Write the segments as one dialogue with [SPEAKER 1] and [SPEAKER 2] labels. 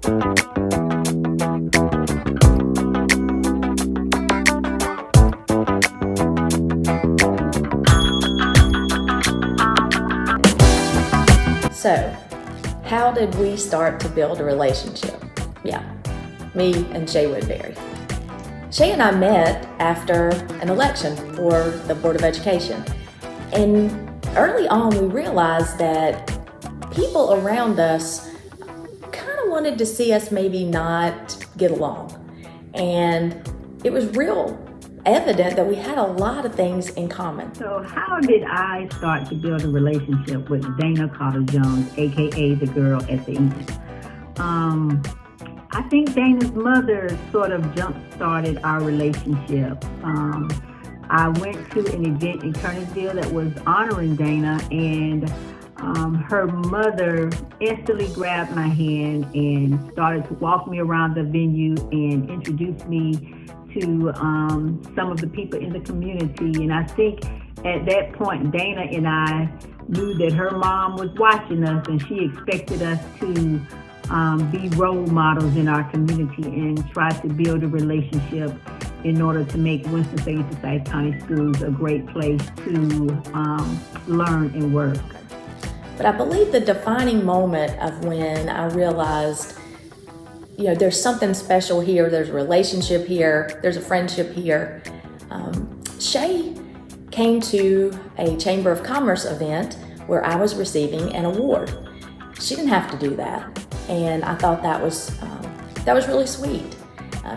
[SPEAKER 1] So, how did we start to build a relationship? Yeah, me and Shay Woodbury. Shay and I met after an election for the Board of Education. And early on, we realized that people around us kind of wanted to see us maybe not get along. And it was real evident that we had a lot of things in common.
[SPEAKER 2] So how did I start to build a relationship with Dana Carter Jones, aka the girl at the end? I think Dana's mother sort of jump-started our relationship. I went to an event in Kernersville that was honoring Dana, and her mother instantly grabbed my hand and started to walk me around the venue and introduce me to some of the people in the community. And I think at that point, Dana and I knew that her mom was watching us, and she expected us to be role models in our community and try to build a relationship in order to make Winston-Salem and Forsyth County Schools a great place to learn and work.
[SPEAKER 1] But I believe the defining moment of when I realized, there's something special here, there's a relationship here, there's a friendship here. Shay came to a Chamber of Commerce event where I was receiving an award. She didn't have to do that, and I thought that was really sweet.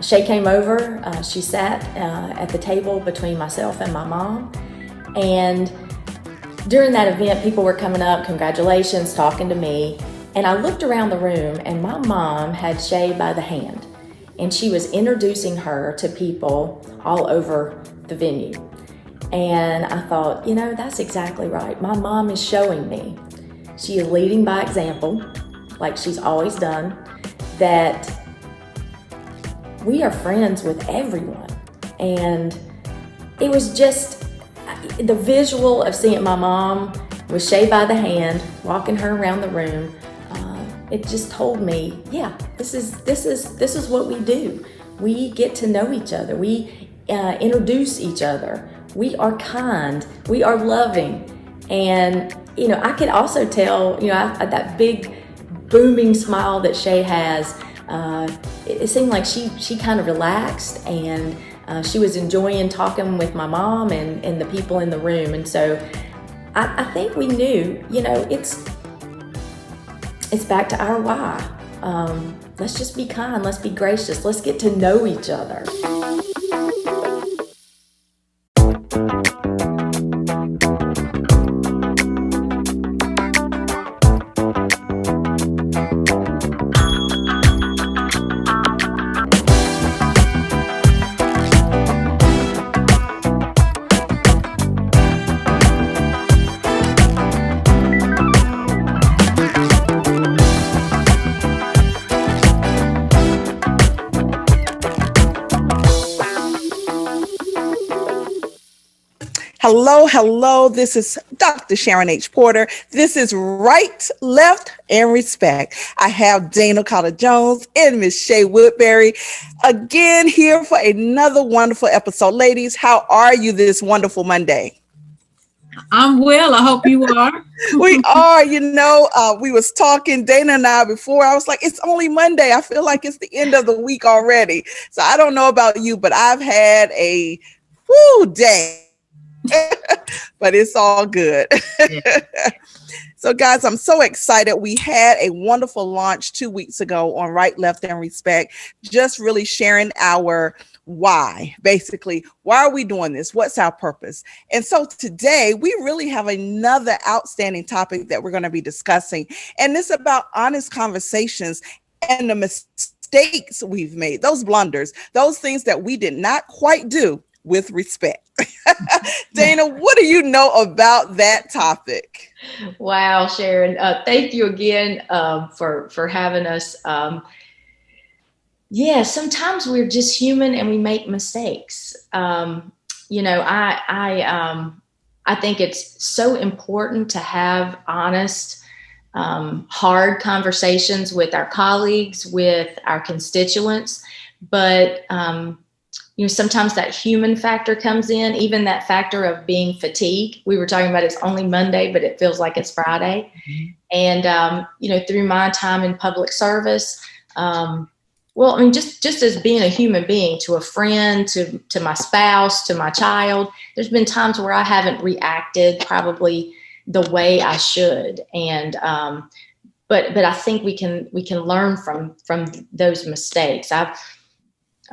[SPEAKER 1] Shay came over, she sat at the table between myself and my mom, and during that event, people were coming up, congratulations, talking to me. And I looked around the room, and my mom had Shay by the hand, and she was introducing her to people all over the venue. And I thought, that's exactly right. My mom is showing me. She is leading by example, like she's always done, that we are friends with everyone. And it was just the visual of seeing my mom with Shay by the hand, walking her around the room. It just told me, yeah, this is what we do. We get to know each other. We introduce each other. We are kind. We are loving. And, I could also tell, that big booming smile that Shay has, it seemed like she kind of relaxed, and she was enjoying talking with my mom and the people in the room. And so I think we knew, it's back to our why. Let's just be kind. Let's be gracious. Let's get to know each other.
[SPEAKER 3] Hello. This is Dr. Sharon H. Porter. This is Right, Left, and Respect. I have Dana Carter Jones and Miss Shay Woodbury again here for another wonderful episode. Ladies, how are you this wonderful Monday?
[SPEAKER 4] I'm well. I hope you are.
[SPEAKER 3] We are. We was talking, Dana and I, before. I was like, it's only Monday. I feel like it's the end of the week already. So I don't know about you, but I've had a day. But it's all good. Yeah. So guys, I'm so excited. We had a wonderful launch 2 weeks ago on Right, Left, and Respect, just really sharing our why. Basically, why are we doing this? What's our purpose? And so today we really have another outstanding topic that we're going to be discussing. And it's about honest conversations and the mistakes we've made, those blunders, those things that we did not quite do with respect. Dana, what do you know about that topic?
[SPEAKER 1] Wow, Sharon. Thank you again for having us. Sometimes we're just human and we make mistakes. I think it's so important to have honest hard conversations with our colleagues, with our constituents, but sometimes that human factor comes in, even that factor of being fatigued. We were talking about it's only Monday, but it feels like it's Friday. Mm-hmm. And, through my time in public service, just as being a human being to a friend, to my spouse, to my child, there's been times where I haven't reacted probably the way I should. And, but I think we can learn from those mistakes.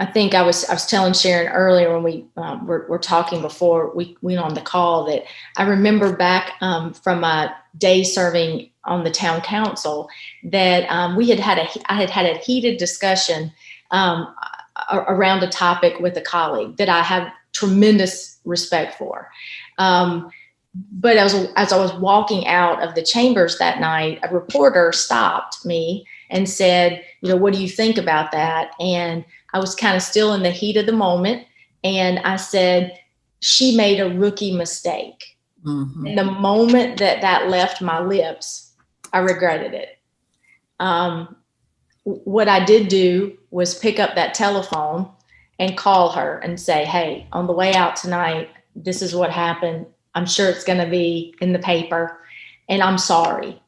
[SPEAKER 1] I think I was telling Sharon earlier when we were talking before we went on the call that I remember back from my day serving on the town council that I had had a heated discussion around a topic with a colleague that I have tremendous respect for. But as I was walking out of the chambers that night, a reporter stopped me and said, what do you think about that? And I was kind of still in the heat of the moment. And I said, she made a rookie mistake. Mm-hmm. And the moment that left my lips, I regretted it. What I did do was pick up that telephone and call her and say, hey, on the way out tonight, this is what happened. I'm sure it's going to be in the paper, and I'm sorry.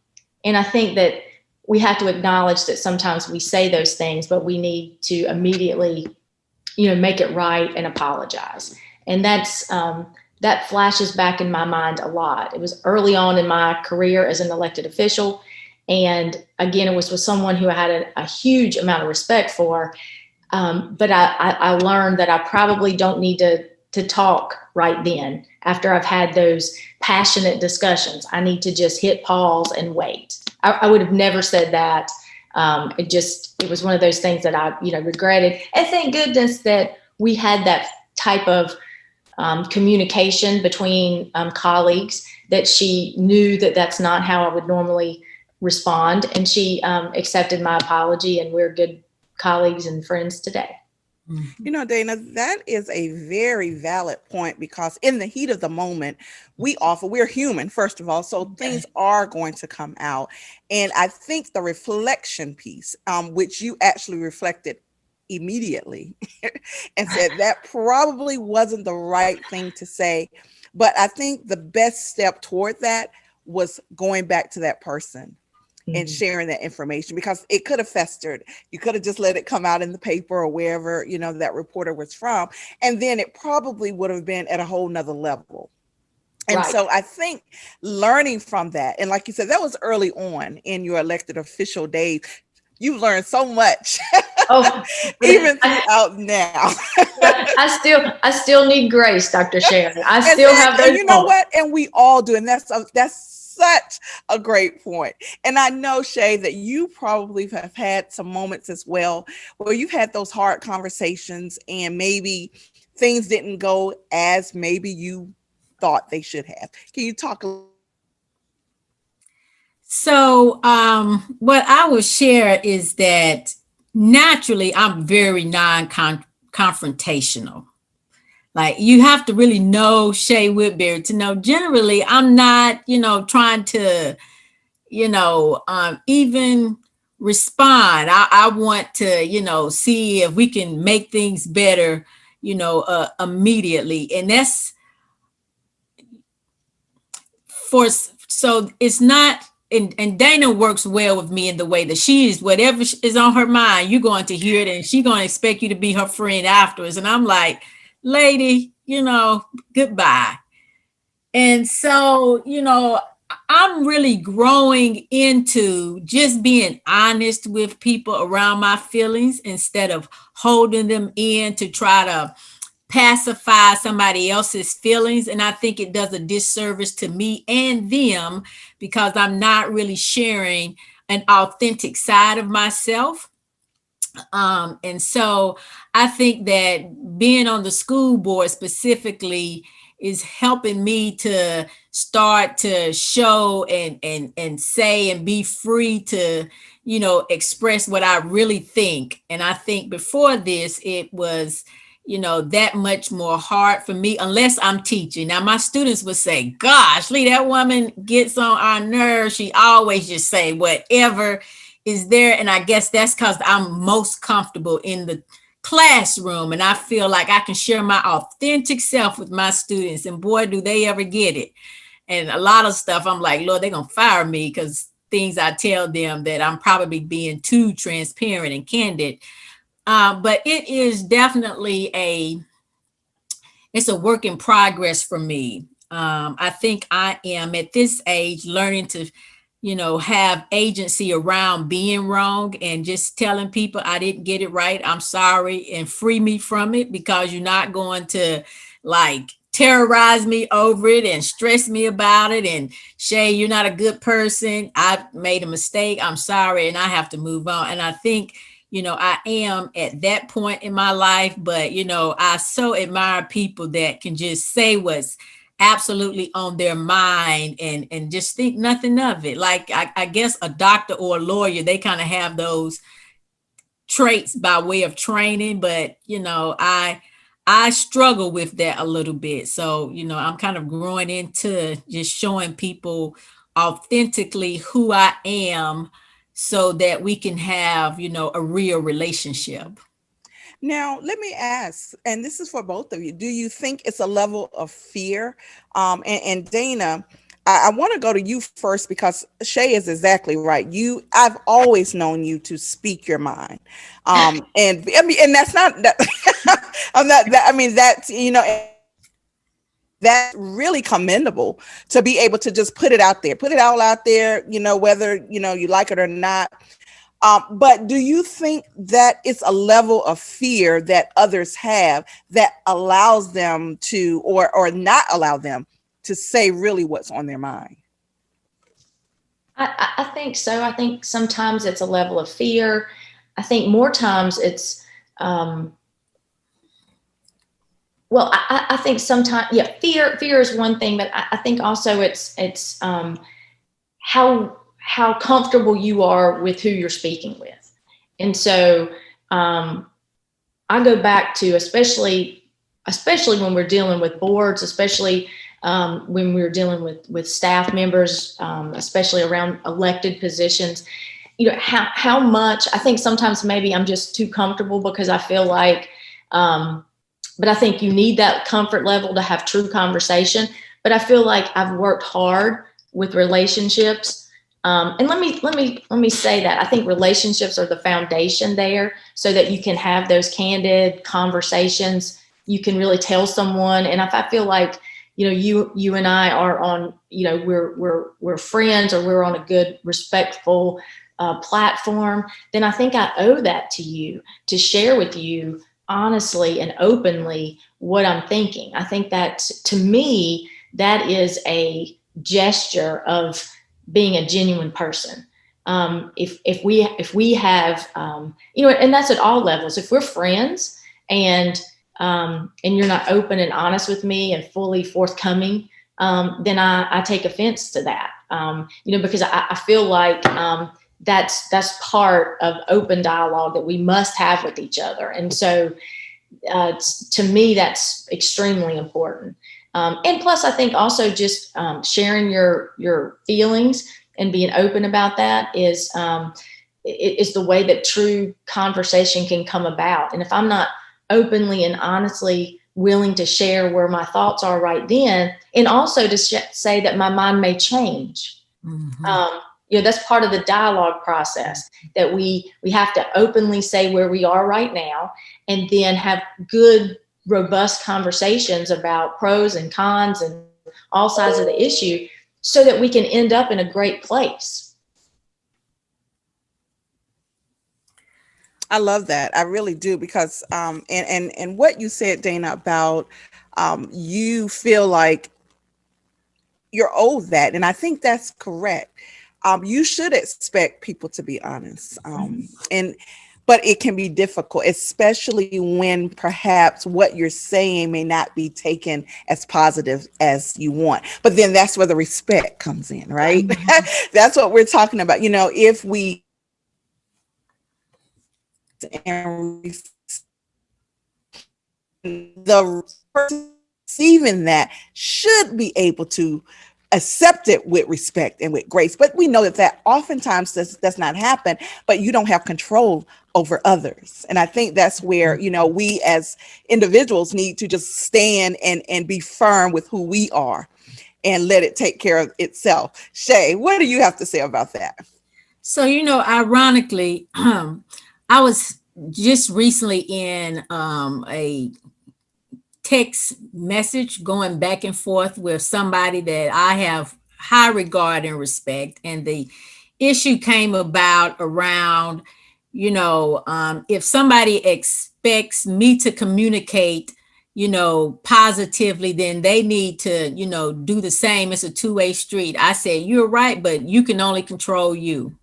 [SPEAKER 1] And I think that we have to acknowledge that sometimes we say those things, but we need to immediately, make it right and apologize. And that flashes back in my mind a lot. It was early on in my career as an elected official. And again, it was with someone who I had a huge amount of respect for. But I learned that I probably don't need to talk right then after I've had those passionate discussions. I need to just hit pause and wait. I would have never said that. It was one of those things that I, regretted. And thank goodness that we had that type of communication between colleagues, that she knew that that's not how I would normally respond. And she accepted my apology, and we're good colleagues and friends today.
[SPEAKER 3] Dana, that is a very valid point, because in the heat of the moment, we're human, first of all, so things are going to come out. And I think the reflection piece, which you actually reflected immediately and said that probably wasn't the right thing to say. But I think the best step toward that was going back to that person and sharing that information, because it could have festered. You could have just let it come out in the paper or wherever, that reporter was from. And then it probably would have been at a whole nother level. And right. So I think learning from that, and like you said, that was early on in your elected official days. You've learned so much, even throughout now.
[SPEAKER 1] I still need grace, Dr. Sharon. I still have those.
[SPEAKER 3] And you know what? And we all do. And that's such a great point. And I know, Shay, that you probably have had some moments as well where you've had those hard conversations and maybe things didn't go as maybe you thought they should have. Can you talk a little?
[SPEAKER 4] So what I will share is that naturally I'm very non-confrontational. Like, you have to really know Shay Woodbury to know generally I'm not, trying to, even respond. I want to, see if we can make things better, immediately. And that's so it's not, and Dana works well with me in the way that whatever is on her mind, you're going to hear it, and she's going to expect you to be her friend afterwards. And I'm like, lady, goodbye. And so, I'm really growing into just being honest with people around my feelings instead of holding them in to try to pacify somebody else's feelings. And I think it does a disservice to me and them, because I'm not really sharing an authentic side of myself. And so I think that being on the school board specifically is helping me to start to show and say and be free to, express what I really think. And I think before this, it was, that much more hard for me unless I'm teaching. Now, my students would say, gosh, Lee, that woman gets on our nerves. She always just say whatever is there. And I guess that's because I'm most comfortable in the classroom and I feel like I can share my authentic self with my students. And boy, do they ever get it. And a lot of stuff, I'm like, Lord, they're going to fire me because things I tell them that I'm probably being too transparent and candid. But it is definitely it's a work in progress for me. I think I am at this age learning to, have agency around being wrong and just telling people I didn't get it right. I'm sorry, and free me from it, because you're not going to like terrorize me over it and stress me about it. And Shay, you're not a good person. I've made a mistake. I'm sorry. And I have to move on. And I think, I am at that point in my life, but, I so admire people that can just say what's absolutely on their mind and just think nothing of it. Like, I guess a doctor or a lawyer, they kind of have those traits by way of training, but, I struggle with that a little bit. So, I'm kind of growing into just showing people authentically who I am, so that we can have, a real relationship.
[SPEAKER 3] Now, let me ask, and this is for both of you, do you think it's a level of fear? And Dana, I want to go to you first, because Shay is exactly right. I've always known you to speak your mind. And I mean, and that's not that I'm not that, I mean, that's, that's really commendable to be able to just put it all out there, whether, you like it or not. But do you think that it's a level of fear that others have that allows them to, or not allow them to say really what's on their mind?
[SPEAKER 1] I think so. I think sometimes it's a level of fear. I think more times it's, I think sometimes, fear is one thing, but I think also it's how comfortable you are with who you're speaking with. And so I go back to, especially when we're dealing with boards, especially when we're dealing with staff members, especially around elected positions, how much, I think sometimes maybe I'm just too comfortable, because I feel like, but I think you need that comfort level to have true conversation. But I feel like I've worked hard with relationships. And let me say that I think relationships are the foundation there, so that you can have those candid conversations. You can really tell someone. And if I feel like, you and I are on, we're friends, or we're on a good, respectful platform, then I think I owe that to you, to share with you honestly and openly what I'm thinking. I think that, to me, that is a gesture of being a genuine person. If we have, and that's at all levels. If we're friends and you're not open and honest with me and fully forthcoming, then I take offense to that. Because I feel like that's part of open dialogue that we must have with each other. And so, to me, that's extremely important. And plus, I think also just sharing your feelings and being open about that is the way that true conversation can come about. And if I'm not openly and honestly willing to share where my thoughts are right then, and also to say that my mind may change, that's part of the dialogue process, that we have to openly say where we are right now, and then have good, robust conversations about pros and cons and all sides of the issue, so that we can end up in a great place.
[SPEAKER 3] I love that. I really do, because and what you said, Dana, about you feel like you're owed that, and I think that's correct. You should expect people to be honest, but it can be difficult, especially when perhaps what you're saying may not be taken as positive as you want. But then that's where the respect comes in, right? That's what we're talking about. If we the person receiving that should be able to accept it with respect and with grace. But we know that oftentimes does not happen, but you don't have control over others. And I think that's where, we as individuals need to just stand and be firm with who we are and let it take care of itself. Shay, what do you have to say about that?
[SPEAKER 4] So, ironically, I was just recently in a text message going back and forth with somebody that I have high regard and respect. And the issue came about around, if somebody expects me to communicate, positively, then they need to, do the same. It's a two-way street. I said, you're right, but you can only control you.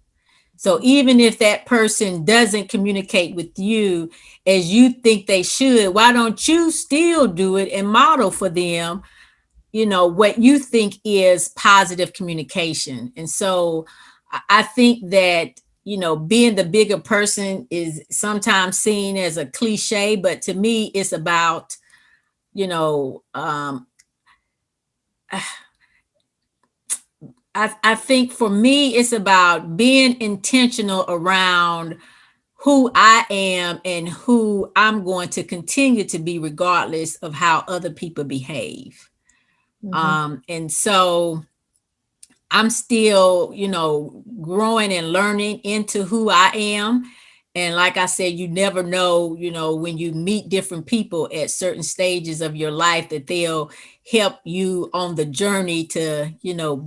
[SPEAKER 4] So even if that person doesn't communicate with you as you think they should, why don't you still do it and model for them, what you think is positive communication? And so I think that, being the bigger person is sometimes seen as a cliche, but to me, it's about, I think for me, it's about being intentional around who I am and who I'm going to continue to be, regardless of how other people behave. And so I'm still, growing and learning into who I am. And like I said, you never know, when you meet different people at certain stages of your life, that they'll help you on the journey to,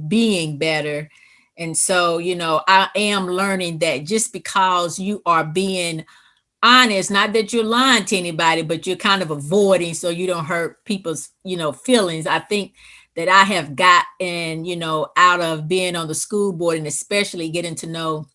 [SPEAKER 4] being better. And so, I am learning that just because you are being honest, not that you're lying to anybody, but you're kind of avoiding so you don't hurt people's, feelings. I think that I have gotten, out of being on the school board, and especially getting to know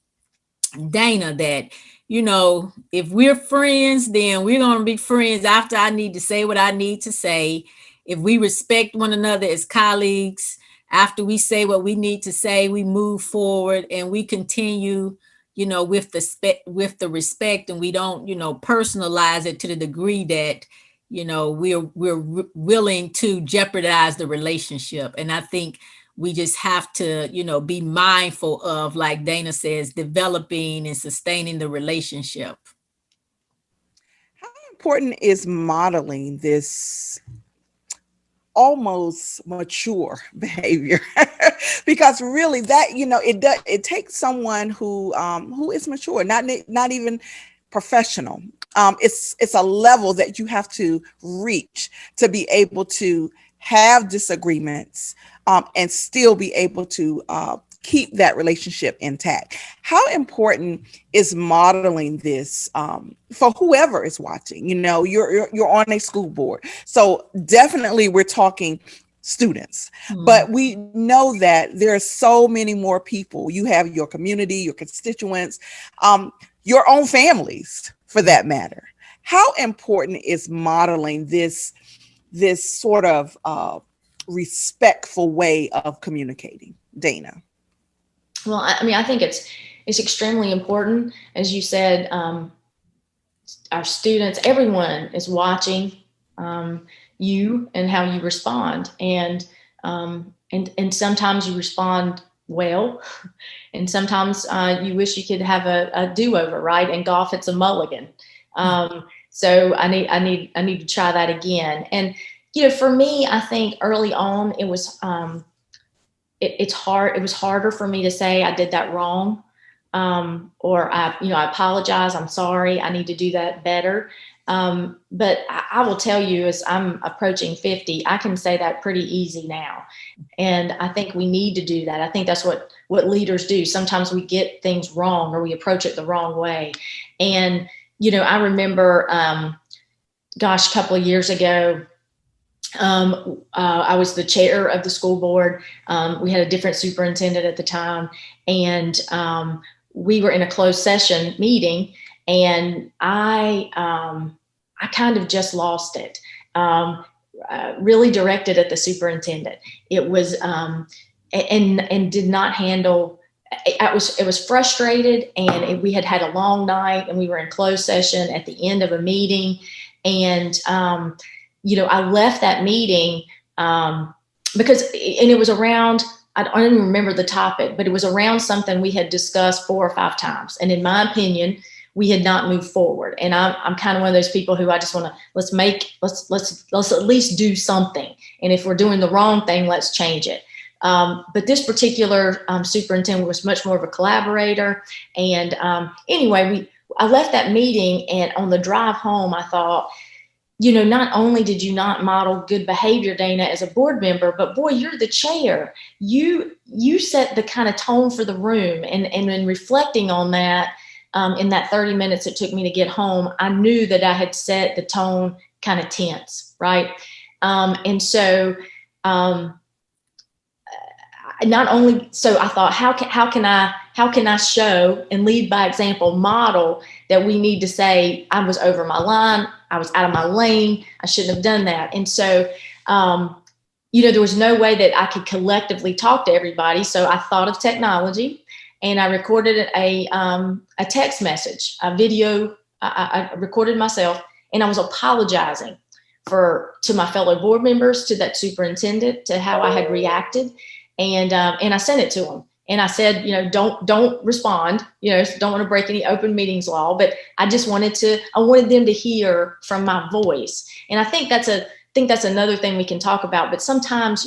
[SPEAKER 4] Dana, that if we're friends, then we're going to be friends after I need to say what I need to say. If we respect one another as colleagues, after we say what we need to say, we move forward and we continue, with the respect, and we don't, personalize it to the degree that, we're willing to jeopardize the relationship. And I think we just have to, be mindful of, like Dana says, developing and sustaining the relationship.
[SPEAKER 3] How important is modeling this almost mature behavior? Because really that, it takes someone who is mature, not even professional. It's a level that you have to reach to be able to have disagreements, and still be able to keep that relationship intact. How important is modeling this for whoever is watching? You're on a school board, so definitely we're talking students, but we know that there are so many more people. You have your community, your constituents, your own families, for that matter. How important is modeling this sort of respectful way of communicating, Dana?
[SPEAKER 1] Well, I think it's extremely important. As you said, our students, everyone is watching you and how you respond. And sometimes you respond well, and sometimes you wish you could have a do-over, right? In golf, it's a mulligan. So I need to try that again. And for me, I think early on it was it's hard. It was harder for me to say I did that wrong, or I apologize. I'm sorry. I need to do that better. But I will tell you, as I'm approaching 50, I can say that pretty easy now. And I think we need to do that. I think that's what leaders do. Sometimes we get things wrong, or we approach it the wrong way. And, I remember, a couple of years ago, I was the chair of the school board. We had a different superintendent at the time, and we were in a closed session meeting, and I kind of just lost it. Really directed at the superintendent. It was and did not handle. It was frustrated, and we had a long night, and we were in closed session at the end of a meeting, And, I left that meeting because, and it was around, I don't even remember the topic, but it was around something we had discussed 4 or 5 times. And in my opinion, we had not moved forward. And I'm kind of one of those people who I just want to, let's at least do something. And if we're doing the wrong thing, let's change it. But this particular superintendent was much more of a collaborator. And anyway, I left that meeting, and on the drive home, I thought, not only did you not model good behavior, Dana, as a board member, but boy, you're the chair. You set the kind of tone for the room. And in reflecting on that, in that 30 minutes it took me to get home, I knew that I had set the tone kind of tense, right? And so not only, so I thought, how can I show and lead by example, model that we need to say, I was over my line, I was out of my lane, I shouldn't have done that. And so, there was no way that I could collectively talk to everybody. So I thought of technology, and I recorded a text message, a video. I recorded myself, and I was apologizing to my fellow board members, to that superintendent, to how I had reacted. And I sent it to them, and I said, don't respond, don't want to break any open meetings law, but I wanted them to hear from my voice. And I think that's another thing we can talk about. But sometimes,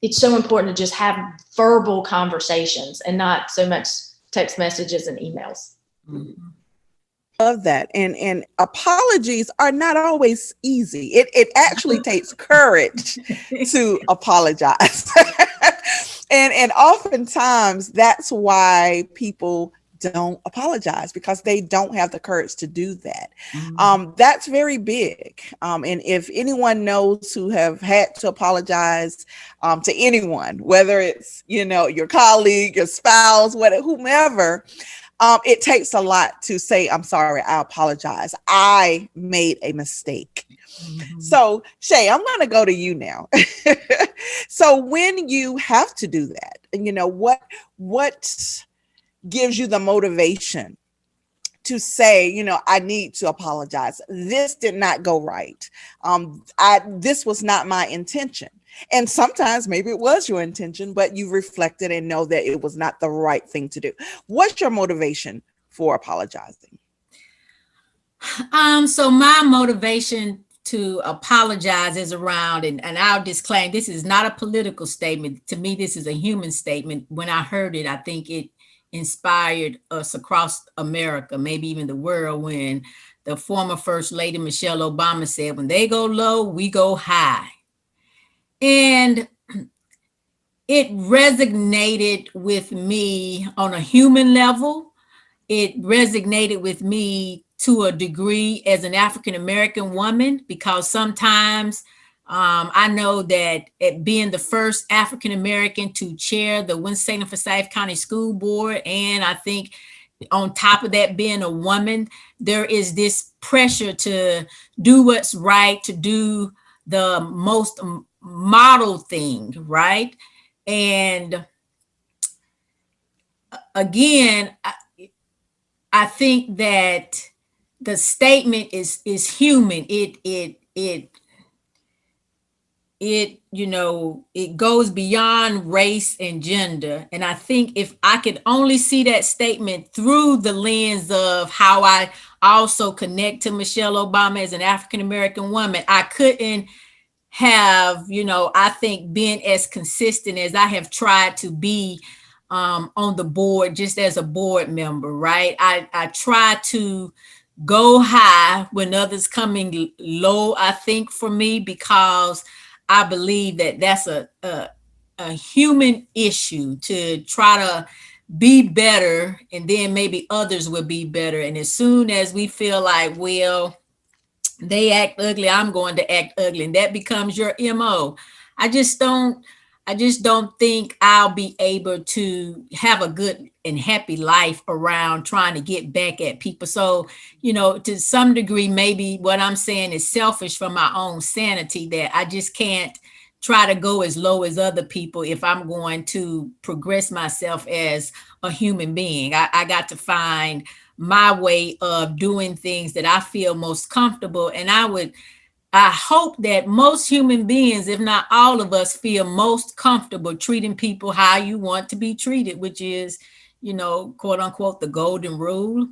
[SPEAKER 1] it's so important to just have verbal conversations and not so much text messages and emails.
[SPEAKER 4] Mm-hmm.
[SPEAKER 3] Love that. And apologies are not always easy. It actually takes courage to apologize. And oftentimes that's why people don't apologize, because they don't have the courage to do that. Mm-hmm. That's very big. And if anyone knows who have had to apologize to anyone, whether it's, your colleague, your spouse, whomever, it takes a lot to say, I'm sorry, I apologize, I made a mistake. Mm-hmm. So Shay, I'm going to go to you now. So when you have to do that, what gives you the motivation to say, I need to apologize. This did not go right. This was not my intention. And sometimes maybe it was your intention, but you reflected and know that it was not the right thing to do. What's your motivation for apologizing?
[SPEAKER 4] So my motivation to apologize is around, and I'll disclaim, this is not a political statement. To me, this is a human statement. When I heard it, I think it inspired us across America, maybe even the world, when the former First Lady Michelle Obama said, when they go low, we go high. And it resonated with me on a human level. It resonated with me to a degree as an African-American woman, because sometimes I know that being the first African-American to chair the Winston-Salem Forsyth County School Board, and I think on top of that, being a woman, there is this pressure to do what's right, to do the most model thing, right? And again, I think that the statement is human. It goes beyond race and gender. And I think if I could only see that statement through the lens of how I also connect to Michelle Obama as an African-American woman, I couldn't have, I think, been as consistent as I have tried to be on the board, just as a board member, right? I try to go high when others coming low, I think, for me, because I believe that that's a human issue, to try to be better, and then maybe others will be better. And as soon as we feel like, well, they act ugly, I'm going to act ugly, and that becomes your MO. I just don't think I'll be able to have a good and happy life around trying to get back at people. So, to some degree, maybe what I'm saying is selfish for my own sanity, that I just can't try to go as low as other people if I'm going to progress myself as a human being. I got to find my way of doing things that I feel most comfortable. And I hope that most human beings, if not all of us, feel most comfortable treating people how you want to be treated, which is, quote unquote, the golden rule.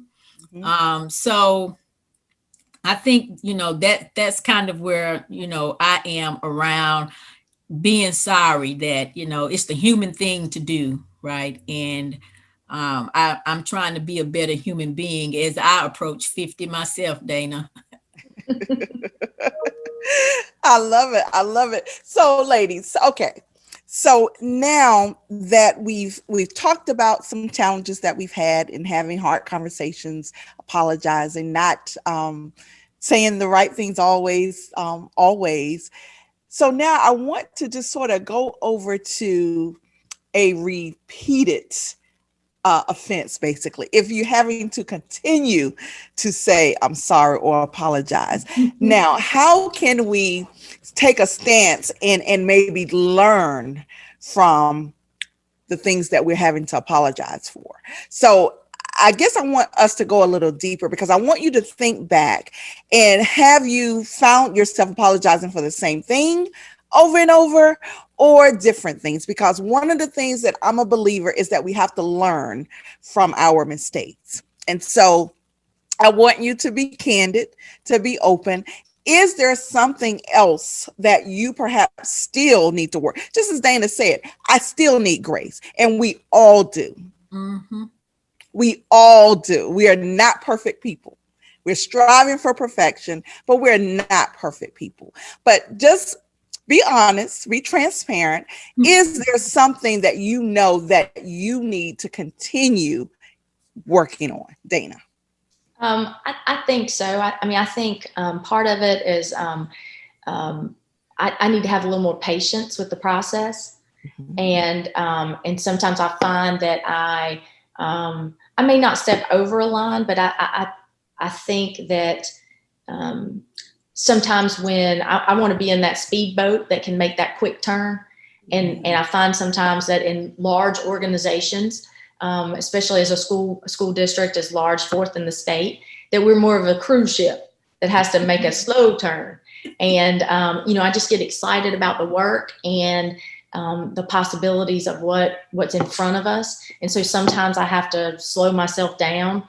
[SPEAKER 4] So I think, that's kind of where, I am around being sorry that, it's the human thing to do. Right. And I'm trying to be a better human being as I approach 50 myself, Dana.
[SPEAKER 3] I love it. I love it. So ladies, okay. So now that we've talked about some challenges that we've had in having hard conversations, apologizing, not saying the right things always. So now I want to just sort of go over to a repeated offense, basically. If you're having to continue to say, I'm sorry or apologize. Now, how can we take a stance and maybe learn from the things that we're having to apologize for? So I guess I want us to go a little deeper, because I want you to think back, and have you found yourself apologizing for the same thing over and over, or different things? Because one of the things that I'm a believer is that we have to learn from our mistakes. And so I want you to be candid, to be open. Is there something else that you perhaps still need to work? Just as Dana said, I still need grace, and we all do.
[SPEAKER 4] Mm-hmm.
[SPEAKER 3] We all do. We are not perfect people. We're striving for perfection, but we're not perfect people. But just be honest, be transparent. Is there something that you know that you need to continue working on, Dana?
[SPEAKER 1] I think so. I think part of it is I need to have a little more patience with the process. Mm-hmm. And sometimes I find that I may not step over a line, but I think that sometimes when I want to be in that speedboat that can make that quick turn. And I find sometimes that in large organizations, especially as a school district as large, fourth in the state, that we're more of a cruise ship that has to make a slow turn. And, I just get excited about the work and the possibilities of what's in front of us. And so sometimes I have to slow myself down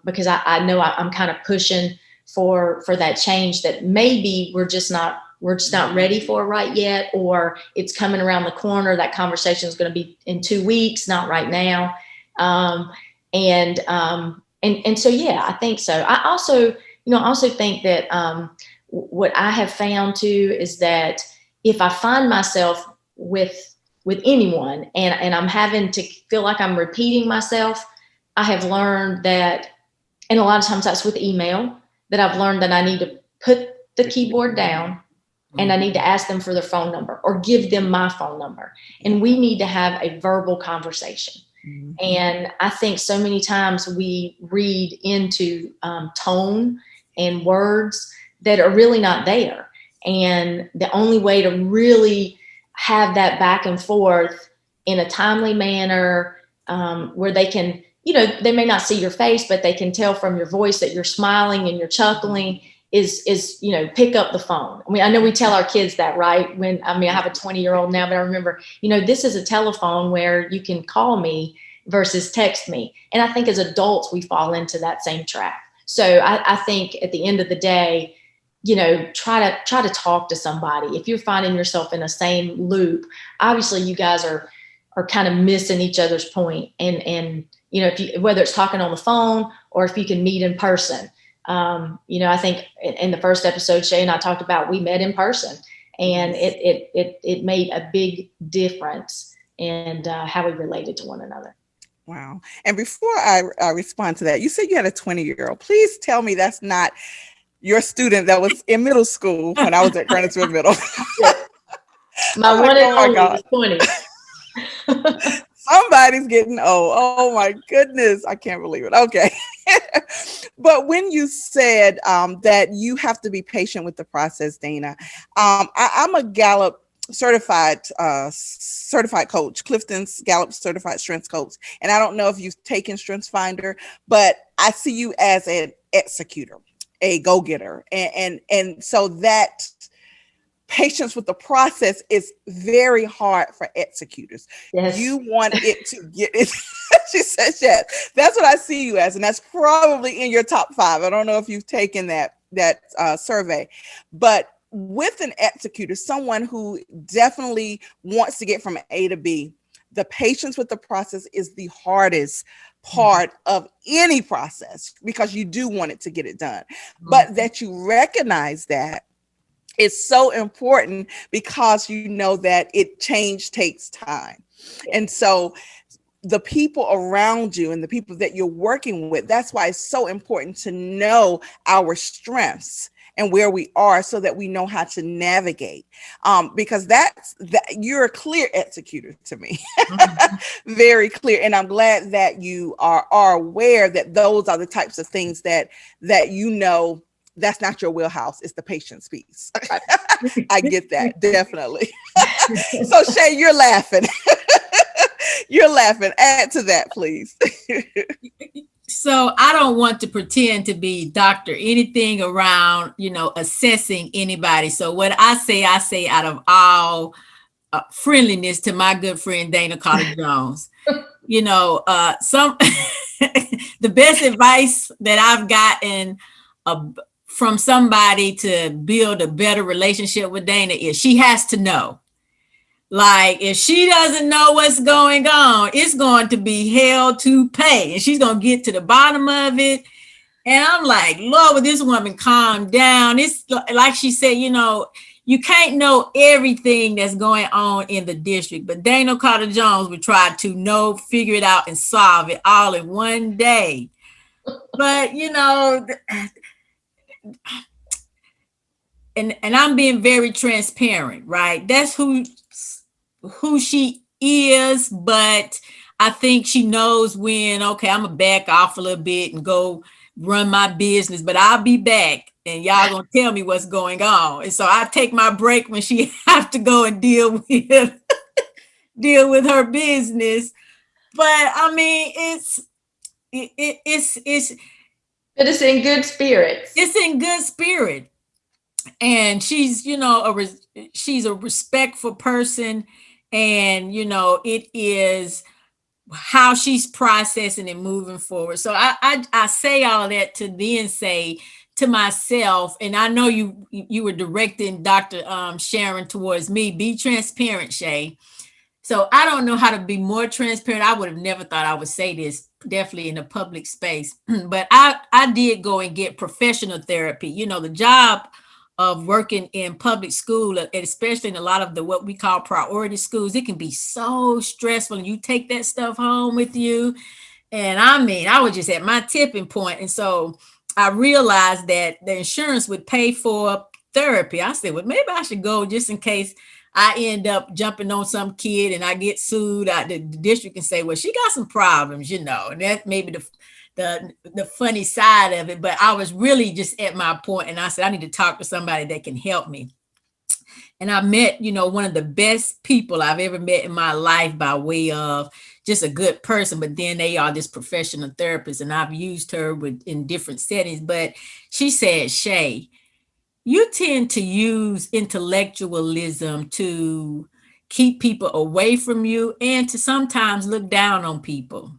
[SPEAKER 1] because I know I'm kind of pushing for that change that maybe we're just not ready for right yet, or it's coming around the corner. That conversation is going to be in 2 weeks, not right now. And so, yeah, I think so. I also think that what I have found too is that if I find myself with anyone and I'm having to feel like I'm repeating myself, I have learned that, and a lot of times that's with email, that I've learned that I need to put the keyboard down and I need to ask them for their phone number or give them my phone number. And we need to have a verbal conversation. Mm-hmm. And I think so many times we read into tone and words that are really not there. And the only way to really have that back and forth in a timely manner where they can, they may not see your face, but they can tell from your voice that you're smiling and you're chuckling is pick up the phone. I mean, I know we tell our kids that, right? I have a 20-year-old now, but I remember, this is a telephone where you can call me versus text me. And I think as adults, we fall into that same trap. So I think at the end of the day, try to talk to somebody. If you're finding yourself in the same loop, obviously you guys are kind of missing each other's point. And if whether it's talking on the phone or if you can meet in person. I think in the first episode, Shay and I talked about, we met in person, and it made a big difference in how we related to one another.
[SPEAKER 3] Wow. And before I respond to that, you said you had a 20-year-old. Please tell me that's not your student that was in middle school when I was at Greenwichville Middle.
[SPEAKER 1] My one and only was 20.
[SPEAKER 3] Somebody's getting old. Oh my goodness. I can't believe it. Okay. But when you said that you have to be patient with the process, Dana, I'm a Gallup certified coach, Clifton's Gallup certified strengths coach. And I don't know if you've taken StrengthsFinder, but I see you as an executor, a go-getter. And so that patience with the process is very hard for executors.
[SPEAKER 1] Yes.
[SPEAKER 3] You want it to get it. She says yes. That's what I see you as, and that's probably in your top 5. I don't know if you've taken that survey, but with an executor, someone who definitely wants to get from A to B, the patience with the process is the hardest part of any process, because you do want it to get it done. But that you recognize that is so important, because you know that change takes time. And so the people around you and the people that you're working with, that's why it's so important to know our strengths and where we are, so that we know how to navigate. Because you're a clear executor to me. Very clear. And I'm glad that you are aware that those are the types of things that you know that's not your wheelhouse. It's the patience piece. I get that, definitely. So Shay, you're laughing. You're laughing. Add to that, please.
[SPEAKER 4] So I don't want to pretend to be doctor anything around, assessing anybody. So what I say out of all friendliness to my good friend, Dana Carter Jones. Some the best advice that I've gotten from somebody to build a better relationship with Dana is she has to know. Like, if she doesn't know what's going on, it's going to be hell to pay. And she's going to get to the bottom of it. And I'm like, Lord, will this woman calm down? It's like she said, you can't know everything that's going on in the district. But Dana Carter Jones would try to figure it out and solve it all in one day. But, and I'm being very transparent, right? That's who she is, but I think she knows when, okay, I'm gonna back off a little bit and go run my business, but I'll be back and y'all gonna tell me what's going on. And so I take my break when she have to go and deal with her business. But I mean, it's
[SPEAKER 1] But it's in good spirits.
[SPEAKER 4] It's in good spirit. And she's, she's a respectful person. And, it is how she's processing and moving forward. So I say all of that to then say to myself, and I know you were directing Dr. Sharon towards me, be transparent, Shay. So I don't know how to be more transparent. I would have never thought I would say this, definitely in a public space. But I did go and get professional therapy. The job of working in public school, especially in a lot of what we call priority schools, it can be so stressful, and you take that stuff home with you. And I mean, I was just at my tipping point. And so I realized that the insurance would pay for therapy. I said, well, maybe I should go just in case I end up jumping on some kid and I get sued. The district can say, well, she got some problems, and that may be the funny side of it. But I was really just at my point, and I said, I need to talk to somebody that can help me. And I met, one of the best people I've ever met in my life by way of just a good person, but then they are this professional therapist, and I've used her in different settings. But she said, Shay, you tend to use intellectualism to keep people away from you and to sometimes look down on people.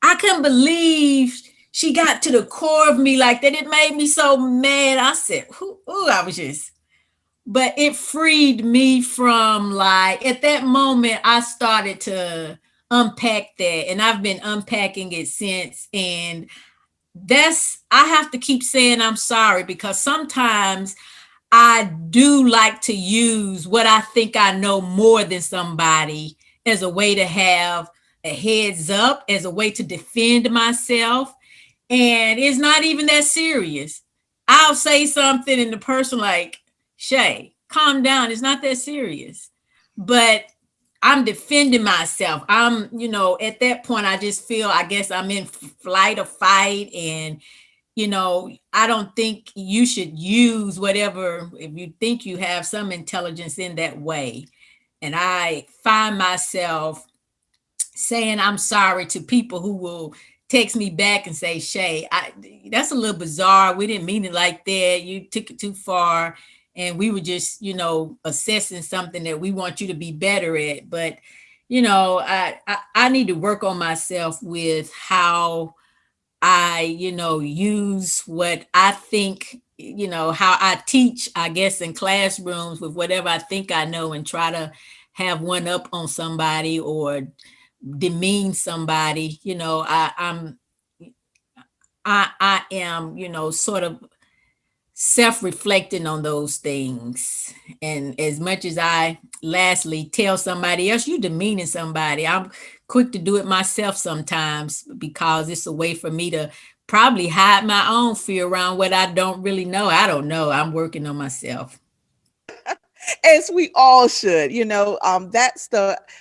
[SPEAKER 4] I couldn't believe she got to the core of me like that. It made me so mad. I said, but it freed me from, at that moment, I started to unpack that, and I've been unpacking it since. And I have to keep saying I'm sorry, because sometimes I do like to use what I think I know more than somebody as a way to have a heads up, as a way to defend myself. And it's not even that serious. I'll say something and the person like, Shay, calm down. It's not that serious. But I'm defending myself. I'm, at that point, I just feel, I guess I'm in flight or fight. And, I don't think you should use whatever, if you think you have some intelligence in that way. And I find myself saying I'm sorry to people who will text me back and say, Shay, that's a little bizarre. We didn't mean it like that. You took it too far. And we were just, assessing something that we want you to be better at. But, I need to work on myself with how I, use what I think, how I teach, I guess, in classrooms with whatever I think I know, and try to have one up on somebody or demean somebody. I am, sort of self-reflecting on those things. And as much as I lastly tell somebody else, you demeaning somebody, I'm quick to do it myself sometimes, because it's a way for me to probably hide my own fear around what I don't really know. I don't know. I'm working on myself.
[SPEAKER 3] As we all should,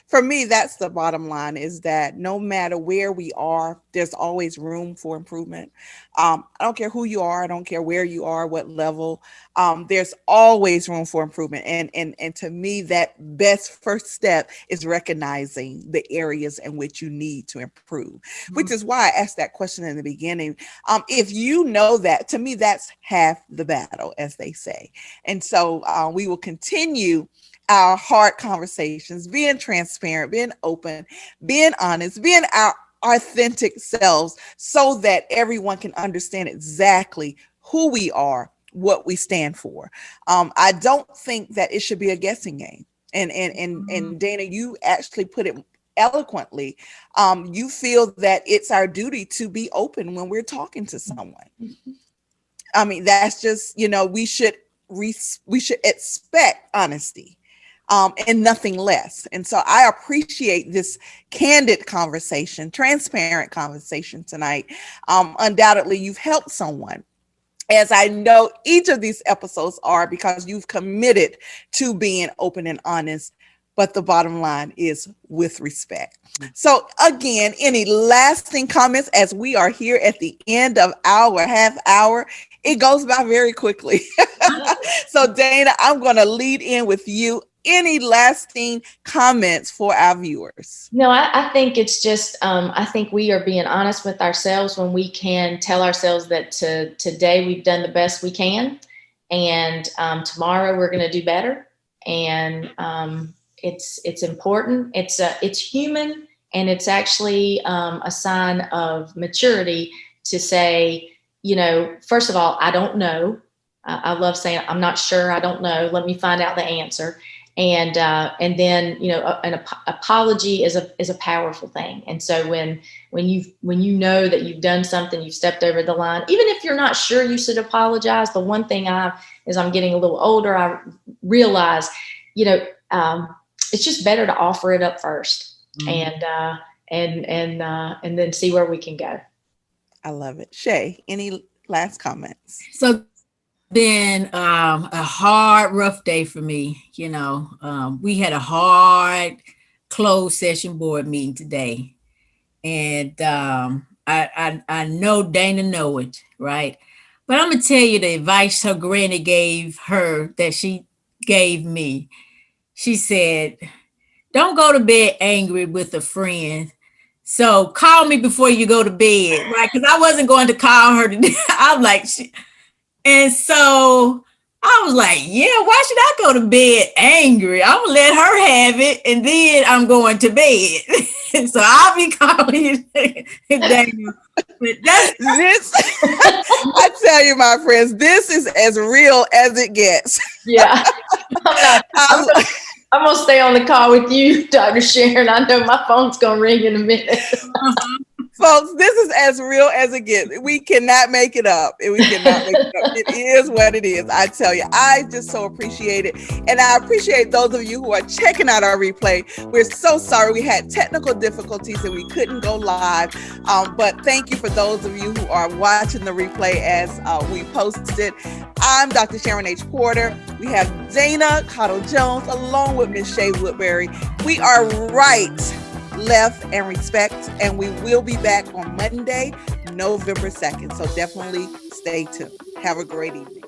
[SPEAKER 3] for me, that's the bottom line, is that no matter where we are, there's always room for improvement. I don't care who you are. I don't care where you are, what level. There's always room for improvement. And to me, that best first step is recognizing the areas in which you need to improve, which is why I asked that question in the beginning. If you know that, to me, that's half the battle, as they say. And so we will continue our hard conversations, being transparent, being open, being honest, being our authentic selves, so that everyone can understand exactly who we are, what we stand for. I don't think that it should be a guessing game. And Dana, you actually put it eloquently. You feel that it's our duty to be open when we're talking to someone. I mean, that's just, we should expect honesty. And nothing less. And so I appreciate this candid conversation, transparent conversation tonight. Undoubtedly, you've helped someone, as I know each of these episodes are, because you've committed to being open and honest. But the bottom line is with respect. So again, any lasting comments as we are here at the end of our half hour? It goes by very quickly. So Dana, I'm going to lead in with you. Any lasting comments for our viewers?
[SPEAKER 1] No, I think it's just, I think we are being honest with ourselves when we can tell ourselves that today we've done the best we can, and tomorrow we're going to do better. And it's important. It's human, and it's actually a sign of maturity to say, first of all, I don't know. I love saying, I'm not sure, I don't know. Let me find out the answer. And then, an apology is a powerful thing. And so when you know that you've done something, you've stepped over the line, even if you're not sure you should apologize, the one thing as I'm getting a little older, I realize, it's just better to offer it up first, and then see where we can go.
[SPEAKER 3] I love it. Shay, any last comments?
[SPEAKER 4] So been a hard, rough day for me. We had a hard closed session board meeting today, and I know Dana know it, right? But I'm gonna tell you the advice her granny gave her that she gave me. She said, "Don't go to bed angry with a friend. So call me before you go to bed," right? Because I wasn't going to call her today. I'm like, and so I was like, yeah, why should I go to bed angry? I'm going to let her have it, and then I'm going to bed. So I'll be calling you, Daniel.
[SPEAKER 3] This, I tell you, my friends, this is as real as it gets.
[SPEAKER 1] Yeah. I'm going to stay on the call with you, Dr. Sharon. I know my phone's going to ring in a minute.
[SPEAKER 3] Folks, this is as real as it gets. We cannot make it up. It is what it is. I tell you, I just so appreciate it. And I appreciate those of you who are checking out our replay. We're so sorry we had technical difficulties and we couldn't go live. But thank you for those of you who are watching the replay as we posted. I'm Dr. Sharon H. Porter. We have Dana Cottle-Jones along with Ms. Shay Woodbury. We are right, left, and respect, and we will be back on Monday, November 2nd. So definitely stay tuned. Have a great evening.